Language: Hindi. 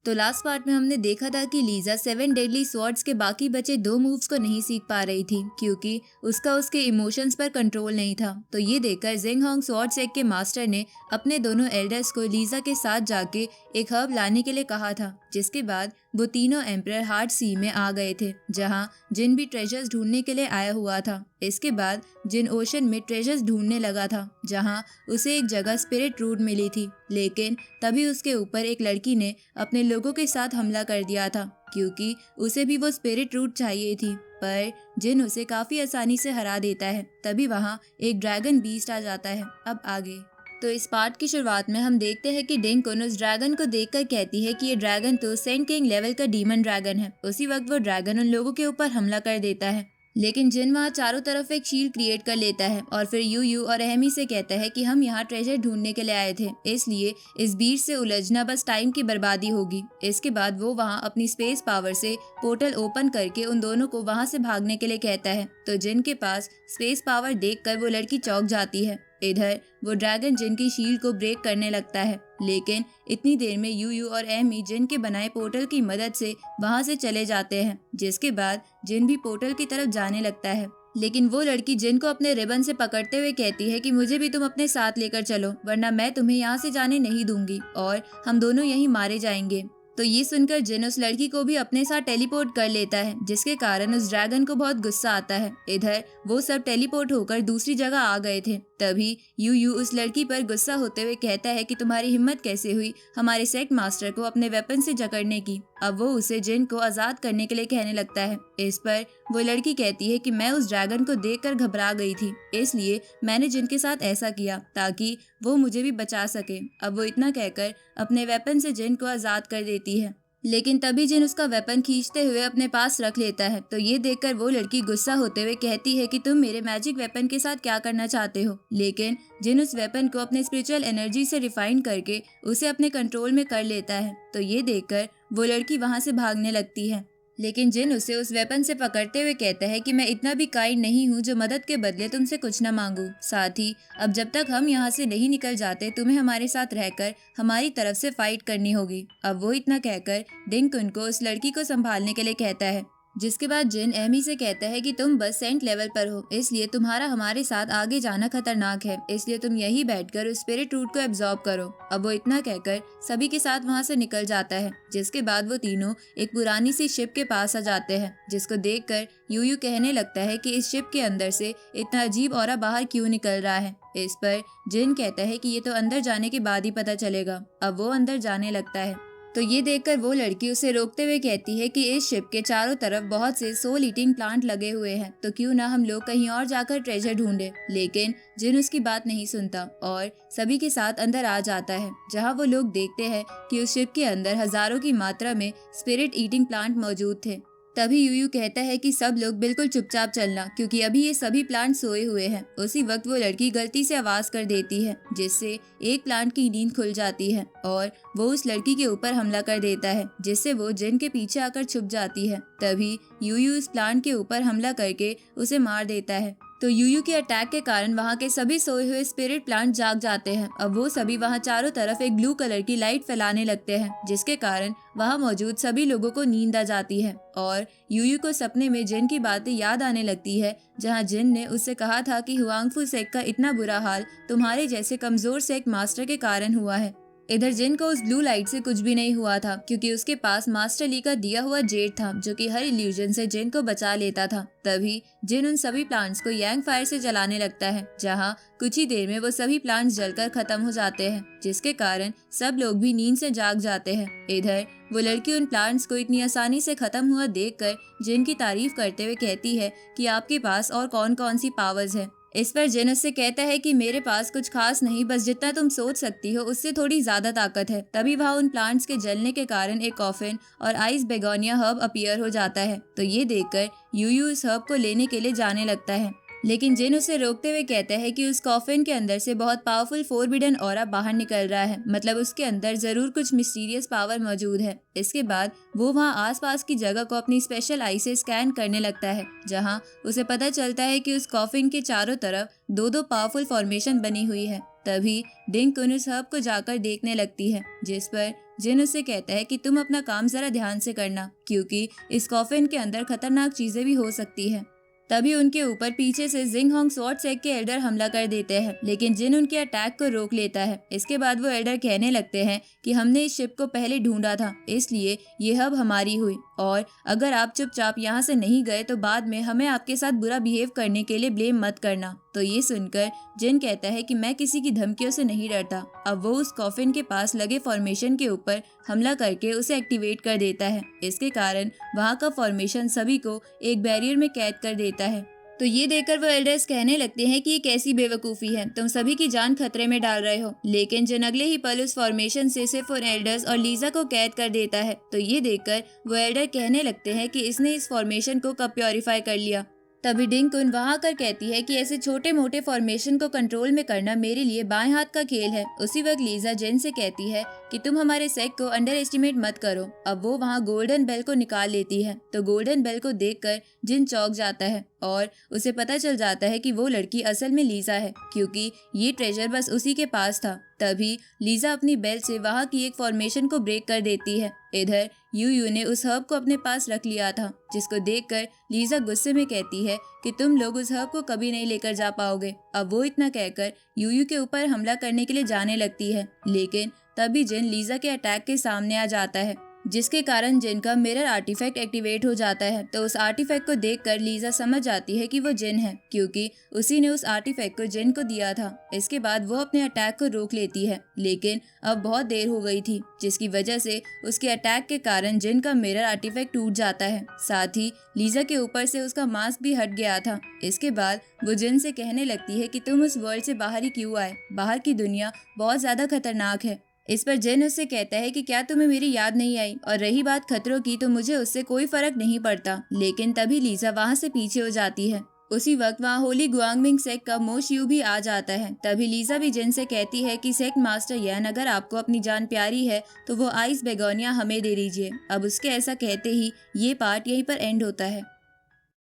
तो लास्ट पार्ट में हमने देखा था कि लीजा 7 डेडली स्वॉर्ड्स के बाकी बचे 2 मूव्स को नहीं सीख पा रही थी क्योंकि उसका उसके इमोशंस पर कंट्रोल नहीं था। तो ये देखकर जिंग होंग स्वॉर्ड सेक के मास्टर ने अपने दोनों एल्डर्स को लीजा के साथ जाके एक हर्ब लाने के लिए कहा था, जिसके बाद वो तीनों एम्परर हार्ट सी में आ गए थे, जहाँ जिन भी ट्रेजर्स ढूंढने के लिए आया हुआ था। इसके बाद जिन ओशन में ट्रेजर्स ढूंढने लगा था, जहाँ उसे एक जगह स्पिरिट रूट मिली थी, लेकिन तभी उसके ऊपर एक लड़की ने अपने लोगों के साथ हमला कर दिया था क्योंकि उसे भी वो स्पिरिट रूट चाहिए थी। पर जिन उसे काफी आसानी से हरा देता है। तभी वहाँ एक ड्रैगन बीस्ट आ जाता है। अब आगे तो इस पार्ट की शुरुआत में हम देखते हैं कि डिंकुन उस ड्रैगन को देखकर कहती है कि ये ड्रैगन तो सेंट किंग लेवल का डीमन ड्रैगन है। उसी वक्त वो ड्रैगन उन लोगों के ऊपर हमला कर देता है, लेकिन जिन वहाँ चारों तरफ एक शील्ड क्रिएट कर लेता है और फिर यू और एमी से कहता है कि हम यहाँ ट्रेजर ढूंढने के लिए आए थे, इसलिए इस बीच से उलझना बस टाइम की बर्बादी होगी। इसके बाद वो वहाँ अपनी स्पेस पावर से पोर्टल ओपन करके उन दोनों को वहाँ से भागने के लिए कहता है। तो जिन के पास स्पेस पावर देखकर वो लड़की चौंक जाती है। इधर वो ड्रैगन जिन की शील्ड को ब्रेक करने लगता है, लेकिन इतनी देर में यू और एमी जिन के बनाए पोर्टल की मदद से वहां से चले जाते हैं, जिसके बाद जिन भी पोर्टल की तरफ जाने लगता है। लेकिन वो लड़की जिन को अपने रिबन से पकड़ते हुए कहती है कि मुझे भी तुम अपने साथ लेकर चलो, वरना मैं तुम्हें यहाँ से जाने नहीं दूंगी और हम दोनों यहीं मारे जाएंगे। तो ये सुनकर जिन उस लड़की को भी अपने साथ टेलीपोर्ट कर लेता है, जिसके कारण उस ड्रैगन को बहुत गुस्सा आता है। इधर वो सब टेलीपोर्ट होकर दूसरी जगह आ गए थे। तभी यू उस लड़की पर गुस्सा होते हुए कहता है कि तुम्हारी हिम्मत कैसे हुई हमारे सेक्ट मास्टर को अपने वेपन से जकड़ने की। अब वो उसे जिन को आजाद करने के लिए कहने लगता है। इस पर वो लड़की कहती है कि मैं उस ड्रैगन को देखकर घबरा गई थी, इसलिए मैंने जिन के साथ ऐसा किया ताकि वो मुझे भी बचा सके। अब वो इतना कहकर अपने वेपन से जिन को आजाद कर देती है, लेकिन तभी जिन उसका वेपन खींचते हुए अपने पास रख लेता है। तो ये देखकर वो लड़की गुस्सा होते हुए कहती है कि तुम मेरे मैजिक वेपन के साथ क्या करना चाहते हो, लेकिन जिन उस वेपन को अपने स्पिरिचुअल एनर्जी से रिफाइन करके उसे अपने कंट्रोल में कर लेता है। तो ये देखकर वो लड़की वहां से भागने लगती है, लेकिन जिन उसे उस वेपन से पकड़ते हुए कहता है कि मैं इतना भी काइंड नहीं हूँ जो मदद के बदले तुमसे कुछ न मांगू। साथ ही अब जब तक हम यहाँ से नहीं निकल जाते तुम्हें हमारे साथ रहकर हमारी तरफ से फाइट करनी होगी। अब वो इतना कहकर डिंकुन को उस लड़की को संभालने के लिए कहता है, जिसके बाद जिन एमी से कहता है कि तुम बस सेंट लेवल पर हो, इसलिए तुम्हारा हमारे साथ आगे जाना खतरनाक है, इसलिए तुम यही बैठकर उस स्पिरिट रूट को एब्जॉर्ब करो। अब वो इतना कहकर सभी के साथ वहां से निकल जाता है, जिसके बाद वो तीनों एक पुरानी सी शिप के पास आ जाते हैं, जिसको देखकर यू कहने लगता है कि इस शिप के अंदर से इतना अजीब ऑरा बाहर क्यों निकल रहा है। इस पर जिन कहता है कि ये तो अंदर जाने के बाद ही पता चलेगा। अब वो अंदर जाने लगता है। तो ये देखकर वो लड़की उसे रोकते हुए कहती है कि इस शिप के चारों तरफ बहुत से सोल ईटिंग प्लांट लगे हुए हैं, तो क्यों ना हम लोग कहीं और जाकर ट्रेजर ढूंढे। लेकिन जिन उसकी बात नहीं सुनता और सभी के साथ अंदर आ जाता है, जहां वो लोग देखते हैं कि उस शिप के अंदर हजारों की मात्रा में स्पिरिट ईटिंग प्लांट मौजूद थे। तभी यू कहता है कि सब लोग बिल्कुल चुपचाप चलना, क्योंकि अभी ये सभी प्लांट सोए हुए हैं। उसी वक्त वो लड़की गलती से आवाज कर देती है, जिससे एक प्लांट की नींद खुल जाती है और वो उस लड़की के ऊपर हमला कर देता है, जिससे वो जिन के पीछे आकर छुप जाती है। तभी यू उस प्लांट के ऊपर हमला करके उसे मार देता है। तो यू के अटैक के कारण वहाँ के सभी सोए हुए स्पिरिट प्लांट जाग जाते हैं। अब वो सभी वहाँ चारों तरफ एक ब्लू कलर की लाइट फैलाने लगते हैं, जिसके कारण वहाँ मौजूद सभी लोगों को नींद आ जाती है और यू को सपने में जिन की बातें याद आने लगती है, जहाँ जिन ने उससे कहा था कि हुआंगफू सेक्ट का इतना बुरा हाल तुम्हारे जैसे कमजोर सेक्ट मास्टर के कारण हुआ है। इधर जिन को उस ब्लू लाइट से कुछ भी नहीं हुआ था, क्योंकि उसके पास मास्टर ली का दिया हुआ जेड था, जो कि हर इल्यूजन से जिन को बचा लेता था। तभी जिन उन सभी प्लांट्स को यांग फायर से जलाने लगता है, जहाँ कुछ ही देर में वो सभी प्लांट्स जलकर खत्म हो जाते हैं, जिसके कारण सब लोग भी नींद से जाग जाते हैं। इधर वो लड़की उन प्लांट्स को इतनी आसानी से खत्म हुआ देखकर जिन की तारीफ करते हुए कहती है कि आपके पास और कौन कौन सी पावर्स है। इस पर जिन उससे कहता है कि मेरे पास कुछ खास नहीं, बस जितना तुम सोच सकती हो उससे थोड़ी ज्यादा ताकत है। तभी वहाँ उन प्लांट्स के जलने के कारण एक कॉफिन और आइस बेगोनिया हर्ब अपीयर हो जाता है। तो ये देखकर यू उस हर्ब को लेने के लिए जाने लगता है, लेकिन जिन उसे रोकते हुए कहता है कि उस कॉफिन के अंदर से बहुत पावरफुल फोरबिडन ऑरा बाहर निकल रहा है, मतलब उसके अंदर जरूर कुछ मिस्टीरियस पावर मौजूद है। इसके बाद वो वहाँ आसपास की जगह को अपनी स्पेशल आई से स्कैन करने लगता है, जहाँ उसे पता चलता है कि उस कॉफिन के चारों तरफ दो पावरफुल फॉर्मेशन बनी हुई है। तभी डिंकुन उस हर्ब को जाकर देखने लगती है, जिस पर जिन उससे कहता है कि तुम अपना काम जरा ध्यान से करना, क्योंकि इस कॉफिन के अंदर खतरनाक चीजें भी हो सकती है। तभी उनके ऊपर पीछे से जिंग होंग स्वॉर्ड सेक के एल्डर हमला कर देते हैं, लेकिन जिन उनके अटैक को रोक लेता है। इसके बाद वो एल्डर कहने लगते हैं कि हमने इस शिप को पहले ढूंढा था, इसलिए ये हब हमारी हुई, और अगर आप चुपचाप यहाँ से नहीं गए तो बाद में हमें आपके साथ बुरा बिहेव करने के लिए ब्लेम मत करना। तो ये सुनकर जिन कहता है कि मैं किसी की धमकियों से नहीं डरता। अब वो उस कॉफिन के पास लगे फॉर्मेशन के ऊपर हमला करके उसे एक्टिवेट कर देता है। इसके कारण वहाँ का फॉर्मेशन सभी को एक बैरियर में कैद कर देता है। तो ये देखकर वो एल्डर्स कहने लगते हैं कि ये कैसी बेवकूफ़ी है, तुम सभी की जान खतरे में डाल रहे हो। लेकिन जिन अगले ही पल उस फॉर्मेशन से सिर्फ उन एल्डर्स और लीजा को कैद कर देता है। तो ये देखकर वो एल्डर कहने लगते हैं कि इसने इस फॉर्मेशन को कब प्योरीफाई कर लिया। तभी डिंकुन वहां आकर कहती है कि ऐसे छोटे मोटे फॉर्मेशन को कंट्रोल में करना मेरे लिए बाएं हाथ का खेल है। उसी वक्त लीजा जिन से कहती है कि तुम हमारे सेक को अंडर एस्टिमेट मत करो। अब वो वहां गोल्डन बेल को निकाल लेती है। तो गोल्डन बेल को देखकर जिन चौंक जाता है और उसे पता चल जाता है कि वो लड़की असल में लीजा है, क्योंकि ये ट्रेजर बस उसी के पास था। तभी लीजा अपनी बेल से वहां की एक फॉर्मेशन को ब्रेक कर देती है। इधर यूयू ने उस हर्ब को अपने पास रख लिया था, जिसको देखकर लीजा गुस्से में कहती है कि तुम लोग उस हर्ब को कभी नहीं लेकर जा पाओगे। अब वो इतना कहकर यूयू के ऊपर हमला करने के लिए जाने लगती है, लेकिन तभी जिन लीजा के अटैक के सामने आ जाता है, जिसके कारण जिन का मिरर आर्टिफैक्ट एक्टिवेट हो जाता है। तो उस आर्टिफैक्ट को देखकर लीजा समझ जाती है कि वो जिन है, क्योंकि उसी ने उस आर्टिफैक्ट को जिन को दिया था। इसके बाद वो अपने अटैक को रोक लेती है, लेकिन अब बहुत देर हो गई थी, जिसकी वजह से उसके अटैक के कारण जिन का मिरर आर्टिफैक्ट टूट जाता है। साथ ही लीजा के ऊपर से उसका मास्क भी हट गया था। इसके बाद वो जिन से कहने लगती है कि तुम उस वर्ल्ड से बाहर ही क्यों आए, बाहर की दुनिया बहुत ज्यादा खतरनाक है। इस पर जिन उससे कहता है कि क्या तुम्हें मेरी याद नहीं आई, और रही बात खतरों की तो मुझे उससे कोई फर्क नहीं पड़ता। लेकिन तभी लीजा वहां से पीछे हो जाती है। उसी वक्त वहाँ होली गुआंगमिंग सेक्ट का मो शियू भी आ जाता है। तभी लीजा भी जिन से कहती है कि सेक्ट मास्टर यान, अगर आपको अपनी जान प्यारी है तो वो आइस बेगोनिया हमें दे दीजिए। अब उसके ऐसा कहते ही ये पार्ट यहीं पर एंड होता है।